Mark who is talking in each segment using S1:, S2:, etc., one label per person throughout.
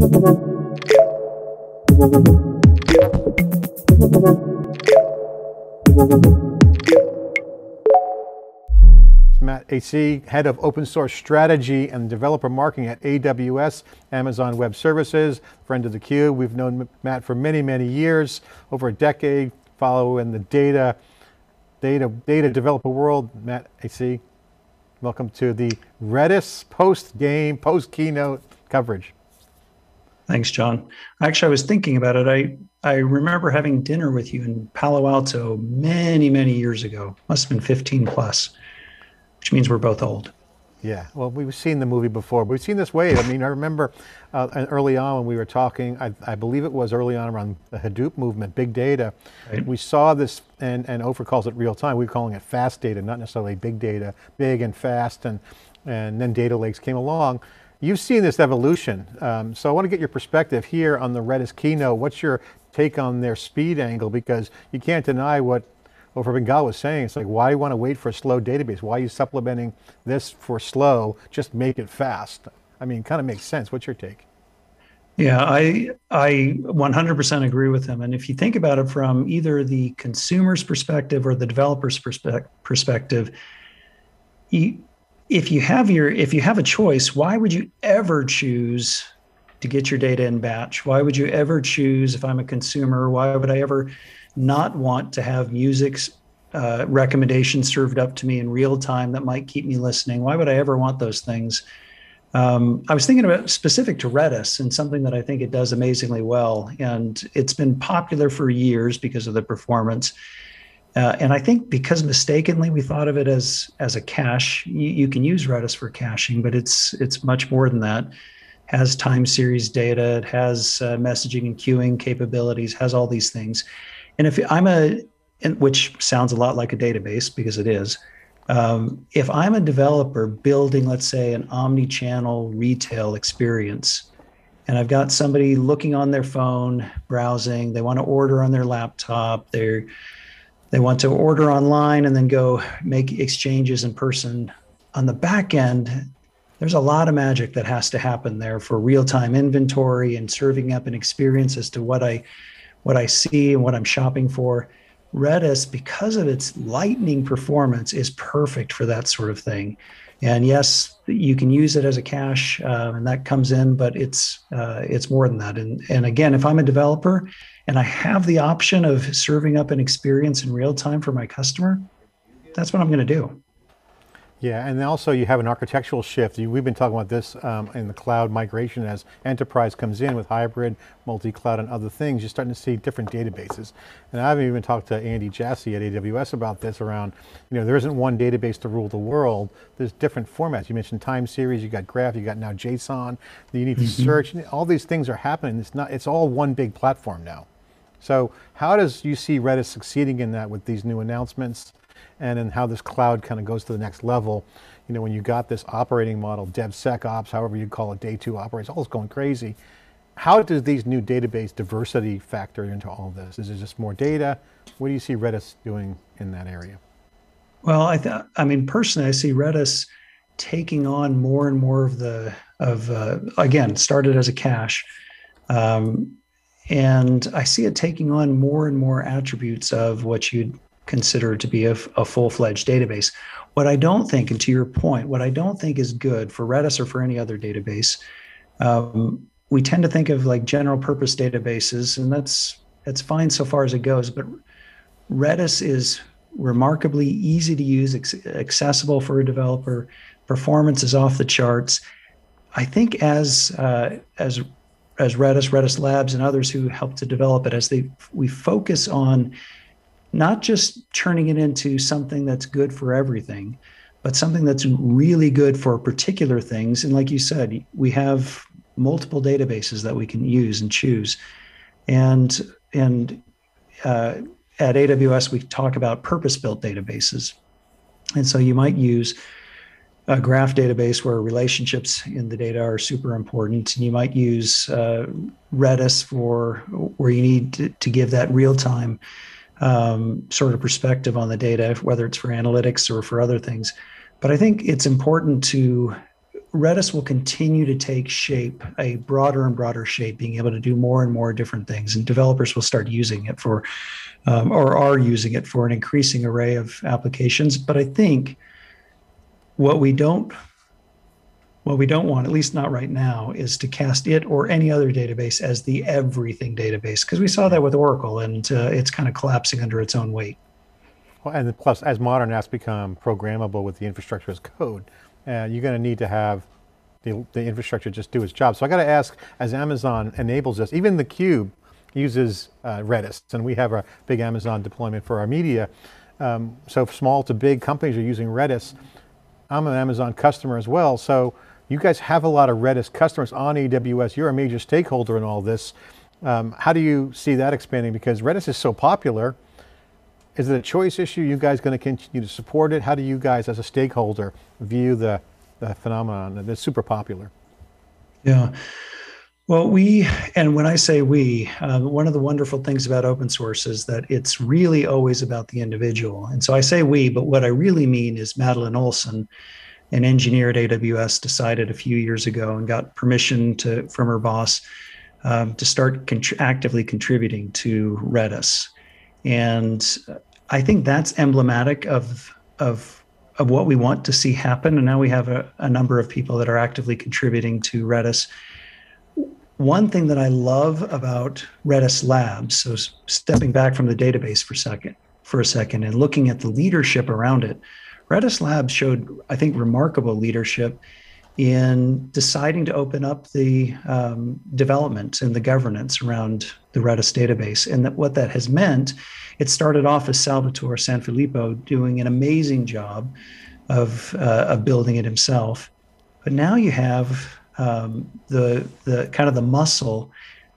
S1: Matt Asay, Head of Open Source Strategy and Developer Marketing at AWS, Amazon Web Services, friend of theCUBE. We've known Matt for many, many years, over a decade, following the data developer world. Matt Asay, welcome to the Redis post-game, post-keynote coverage.
S2: Thanks, John. Actually, I was thinking about it. I remember having dinner with you in Palo Alto many, many years ago. Must have been 15 plus. Which means we're both old.
S1: Yeah, well, we've seen the movie before, but we've seen this wave. I mean, I remember early on when we were talking, I believe it was early on around the Hadoop movement, big data. Right. We saw this, and Ofer calls it real time. We're calling it fast data, not necessarily big data, big and fast, and then data lakes came along. You've seen this evolution, so I want to get your perspective here on the Redis keynote. What's your take on their speed angle? Because you can't deny what Ofer Bengal was saying. It's like, why do you want to wait for a slow database? Why are you supplementing this for slow? Just make it fast. I mean, it kind of makes sense. What's your take?
S2: Yeah, I 100% agree with him. And if you think about it from either the consumer's perspective or the developer's perspective, if you have a choice, why would you ever choose to get your data in batch? Why would you ever choose, if I'm a consumer, why would I ever not want to have music recommendations served up to me in real time that might keep me listening? Why would I ever want those things? I was thinking about specific to Redis and something that I think it does amazingly well. And it's been popular for years because of the performance. And I think because mistakenly we thought of it as a cache. You can use Redis for caching, but it's much more than that. Has time series data, it has messaging and queuing capabilities, has all these things. And if which sounds a lot like a database because it is, if I'm a developer building, let's say, an omni-channel retail experience, and I've got somebody looking on their phone, browsing, they want to order on their laptop, they want to order online and then go make exchanges in person. On the back end, there's a lot of magic that has to happen there for real-time inventory and serving up an experience as to what I see and what I'm shopping for. Redis, because of its lightning performance, is perfect for that sort of thing. And yes, you can use it as a cache, and that comes in, but it's more than that. And again, if I'm a developer and I have the option of serving up an experience in real time for my customer, that's what I'm going to do.
S1: Yeah, and also you have an architectural shift. We've been talking about this in the cloud migration as enterprise comes in with hybrid, multi-cloud and other things. You're starting to see different databases. And I've even talked to Andy Jassy at AWS about this around, there isn't one database to rule the world. There's different formats. You mentioned time series, you got graph, you got now JSON, you need to search. All these things are happening. It's all one big platform now. So how does you see Redis succeeding in that with these new announcements? And then how this cloud kind of goes to the next level. When you got this operating model, DevSecOps, however you call it, day two operates, all is going crazy. How does these new database diversity factor into all of this? Is it just more data? What do you see Redis doing in that area?
S2: Well, I mean, personally, I see Redis taking on more and more again, started as a cache. And I see it taking on more and more attributes of what you'd consider to be a full-fledged database. What I don't think, and to your point, what I don't think is good for Redis or for any other database, we tend to think of like general purpose databases, and that's fine so far as it goes, but Redis is remarkably easy to use, accessible for a developer, performance is off the charts. I think as Redis Labs and others who help to develop it, we focus on not just turning it into something that's good for everything, but something that's really good for particular things. And like you said, we have multiple databases that we can use and choose. And at AWS, we talk about purpose-built databases. And so you might use a graph database where relationships in the data are super important. And you might use Redis for where you need to give that real-time sort of perspective on the data, whether it's for analytics or for other things. But I think it's important to Redis will continue to take shape, a broader and broader shape, being able to do more and more different things. And developers will start using it for, or are using it for an increasing array of applications. But I think what we don't want, at least not right now, is to cast it or any other database as the everything database, because we saw that with Oracle, and it's kind of collapsing under its own weight.
S1: Well, and plus, as modern apps become programmable with the infrastructure as code, you're going to need to have the infrastructure just do its job. So I got to ask, as Amazon enables this, even theCUBE uses Redis, and we have a big Amazon deployment for our media. So small to big companies are using Redis. I'm an Amazon customer as well, so you guys have a lot of Redis customers on AWS. You're a major stakeholder in all this. How do you see that expanding? Because Redis is so popular. Is it a choice issue? You guys going to continue to support it? How do you guys, as a stakeholder, view the phenomenon that's super popular?
S2: Yeah. Well, and when I say we, one of the wonderful things about open source is that it's really always about the individual. And so I say we, but what I really mean is Madeline Olson, an engineer at AWS, decided a few years ago and got permission from her boss to start actively contributing to Redis. And I think that's emblematic of what we want to see happen. And now we have a number of people that are actively contributing to Redis. One thing that I love about Redis Labs, so stepping back from the database for a second and looking at the leadership around it, Redis Labs showed, I think, remarkable leadership in deciding to open up the development and the governance around the Redis database. And what that has meant, it started off as Salvatore Sanfilippo doing an amazing job of building it himself. But now you have the kind of the muscle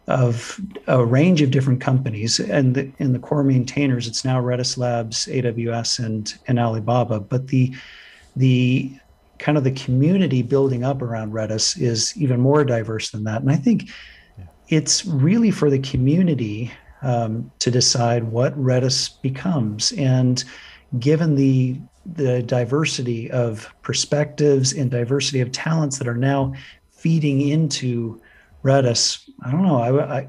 S2: of a range of different companies, and in the core maintainers, it's now Redis Labs, AWS, and Alibaba. But the kind of the community building up around Redis is even more diverse than that. And I think it's really for the community to decide what Redis becomes. And given the diversity of perspectives and diversity of talents that are now feeding into Redis, I don't know.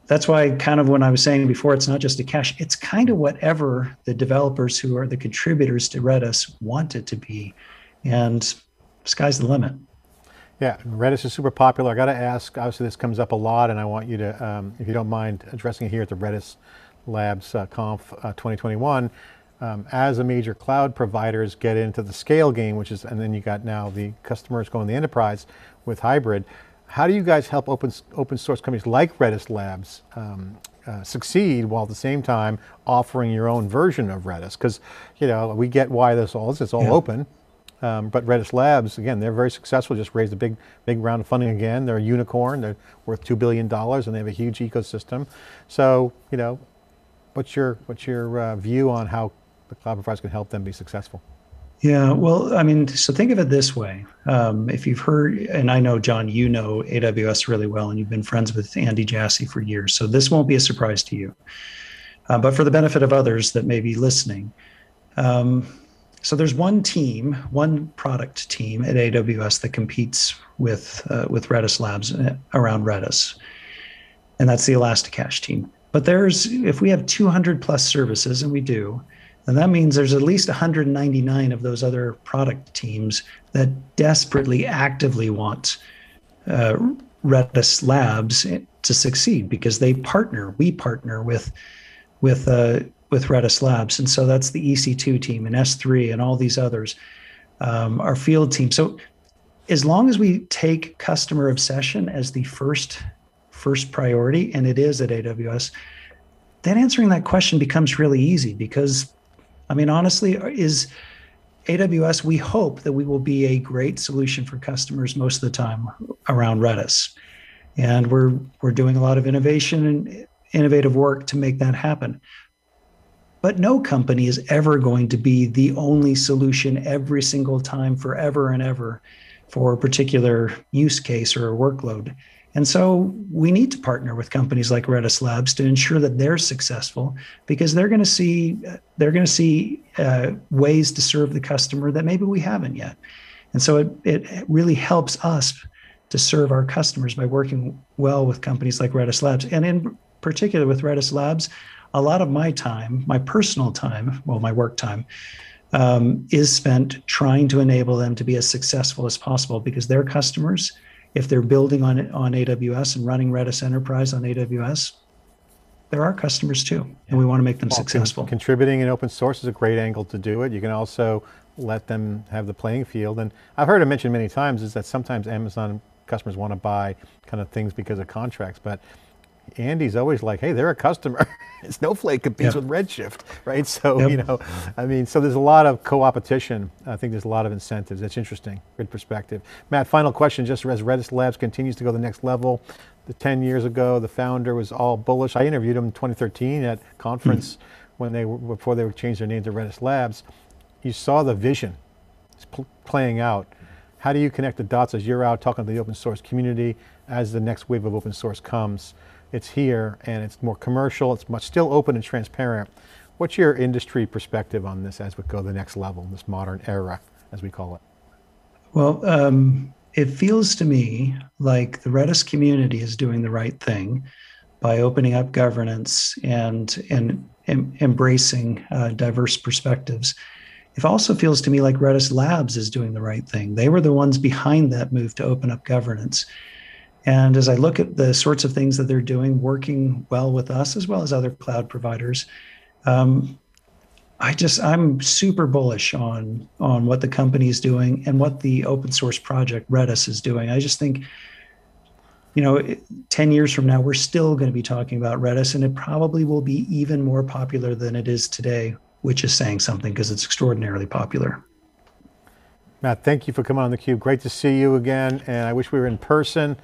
S2: That's why kind of when I was saying before, it's not just a cache, it's kind of whatever the developers who are the contributors to Redis want it to be. And sky's the limit.
S1: Yeah, Redis is super popular. I got to ask, obviously this comes up a lot, and I want you to, if you don't mind addressing it here at the Redis Labs Conf 2021, as a major cloud providers get into the scale game, and then you got now the customers going the enterprise with hybrid. How do you guys help open source companies like Redis Labs succeed while at the same time offering your own version of Redis? Because we get why this all is. It's all open. But Redis Labs, again, they're very successful. Just raised a big round of funding again. They're a unicorn. They're worth $2 billion, and they have a huge ecosystem. So, what's your view on how the cloud providers can help them be successful?
S2: Yeah, well, I mean, so think of it this way. If you've heard, and I know, John, you know AWS really well, and you've been friends with Andy Jassy for years, so this won't be a surprise to you. But for the benefit of others that may be listening, so there's one product team at AWS that competes with Redis Labs around Redis, and that's the Elasticache team. But if we have 200 plus services, and we do, then that means there's at least 199 of those other product teams that desperately, actively want Redis Labs to succeed, because we partner with Redis Labs. And so that's the EC2 team and S3 and all these others, our field team. So as long as we take customer obsession as the first priority, and it is at AWS, then answering that question becomes really easy, because, I mean, honestly, is AWS, we hope that we will be a great solution for customers most of the time around Redis. And we're doing a lot of innovation and innovative work to make that happen. But no company is ever going to be the only solution every single time, forever and ever, for a particular use case or a workload. And so we need to partner with companies like Redis Labs to ensure that they're successful, because they're going to see ways to serve the customer that maybe we haven't yet. And so it really helps us to serve our customers by working well with companies like Redis Labs. And in particular with Redis Labs, a lot of my time, my personal time, well, my work time, is spent trying to enable them to be as successful as possible, because their customers, if they're building on AWS and running Redis Enterprise on AWS, they're our customers too, and we want to make them successful.
S1: Contributing in open source is a great angle to do it. You can also let them have the playing field. And I've heard it mentioned many times is that sometimes Amazon customers want to buy kind of things because of contracts, but Andy's always like, hey, they're a customer. Snowflake competes with Redshift, right? So, you know, I mean, so there's a lot of co-opetition. I think there's a lot of incentives. That's interesting, good perspective. Matt, final question, just as Redis Labs continues to go to the next level. 10 years ago, the founder was all bullish. I interviewed him in 2013 at conference when before they changed their name to Redis Labs. You saw the vision playing out. How do you connect the dots as you're out talking to the open source community as the next wave of open source comes? It's here and it's more commercial, it's still open and transparent. What's your industry perspective on this as we go to the next level, this modern era, as we call it?
S2: Well, it feels to me like the Redis community is doing the right thing by opening up governance and embracing diverse perspectives. It also feels to me like Redis Labs is doing the right thing. They were the ones behind that move to open up governance. And as I look at the sorts of things that they're doing, working well with us as well as other cloud providers, I'm super bullish on what the company is doing and what the open source project Redis is doing. I just think, you know, 10 years from now, we're still going to be talking about Redis, and it probably will be even more popular than it is today, which is saying something because it's extraordinarily popular.
S1: Matt, thank you for coming on theCUBE. Great to see you again, and I wish we were in person.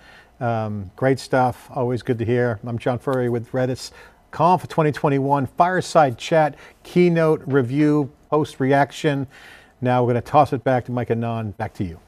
S1: Great stuff, always good to hear. I'm John Furrier with RedisConf 2021, Fireside Chat, keynote review, post reaction. Now we're going to toss it back to Mike and Nan, back to you.